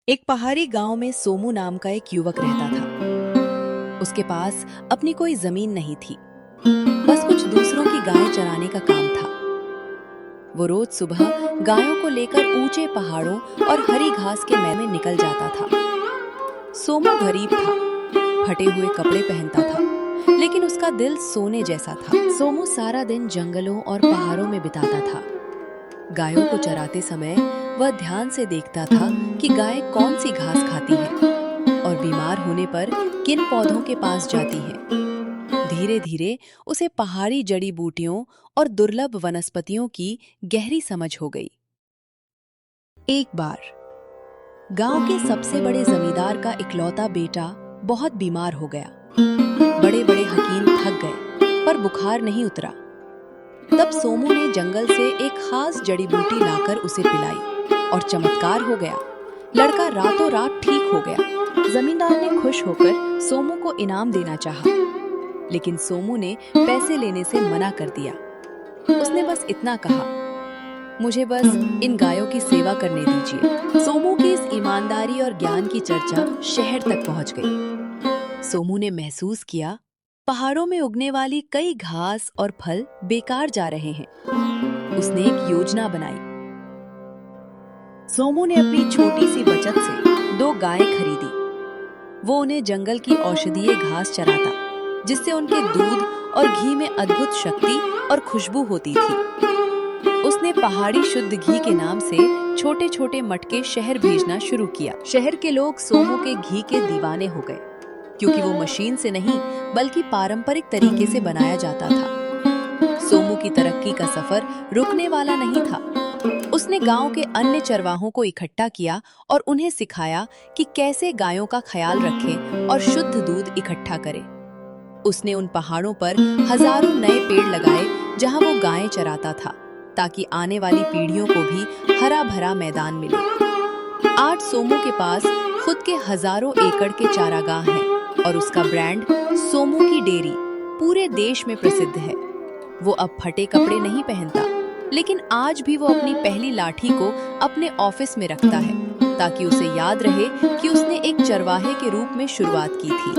एक पहाड़ी गांव में सोमू नाम का एक युवक रहता था। उसके पास अपनी कोई जमीन नहीं थी, बस कुछ दूसरों की गायें चराने का काम था। वो रोज सुबह गायों को लेकर ऊंचे पहाड़ों और हरी घास के मैदान में निकल जाता था। सोमू गरीब था, फटे हुए कपड़े पहनता था, लेकिन उसका दिल सोने जैसा था। सोमू सारा दिन जंगलों और पहाड़ों में बिताता था। गायों को चराते समय वह ध्यान से देखता था कि गाय कौन सी घास खाती है और बीमार होने पर किन पौधों के पास जाती है। धीरे धीरे उसे पहाड़ी जड़ी बूटियों और दुर्लभ वनस्पतियों की गहरी समझ हो गई। एक बार गांव के सबसे बड़े जमींदार का इकलौता बेटा बहुत बीमार हो गया। बड़े बड़े हकीम थक गए, पर बुखार नहीं उतरा। तब सोमू ने जंगल से एक खास जड़ी बूटी लाकर उसे पिलाई और चमत्कार हो गया। लड़का रातों रात ठीक हो गया। जमींदार ने खुश होकर सोमू को इनाम देना चाहा, लेकिन सोमू ने पैसे लेने से मना कर दिया। उसने बस इतना कहा, मुझे बस इन गायों की सेवा करने दीजिए। सोमू की इस ईमानदारी और ज्ञान की चर्चा शहर तक पहुंच गई। सोमू ने महसूस किया, पहाड़ों में उगने वाली कई घास और फल बेकार जा रहे हैं। उसने एक योजना बनाई। सोमू ने अपनी छोटी सी बचत से 2 गायें खरीदी। वो उन्हें जंगल की औषधीय घास चराता, जिससे उनके दूध और घी में अद्भुत शक्ति और खुशबू होती थी। उसने पहाड़ी शुद्ध घी के नाम से छोटे छोटे मटके शहर भेजना शुरू किया। शहर के लोग सोमू के घी के दीवाने हो गए, क्योंकि वो मशीन से नहीं बल्कि पारंपरिक तरीके से बनाया जाता था। सोमू की तरक्की का सफर रुकने वाला नहीं था। उसने गांव के अन्य चरवाहों को इकट्ठा किया और उन्हें सिखाया कि कैसे गायों का ख्याल रखें और शुद्ध दूध इकट्ठा करें। उसने उन पहाड़ों पर हजारों नए पेड़ लगाए जहां वो गायें चराता था, ताकि आने वाली पीढ़ियों को भी हरा भरा मैदान मिले। आज सोमू के पास खुद के हजारों एकड़ के चारागाह हैं और उसका ब्रांड सोमू की डेयरी पूरे देश में प्रसिद्ध है। वो अब फटे कपड़े नहीं पहनता, लेकिन आज भी वो अपनी पहली लाठी को अपने ऑफिस में रखता है, ताकि उसे याद रहे कि उसने एक चरवाहे के रूप में शुरुआत की थी।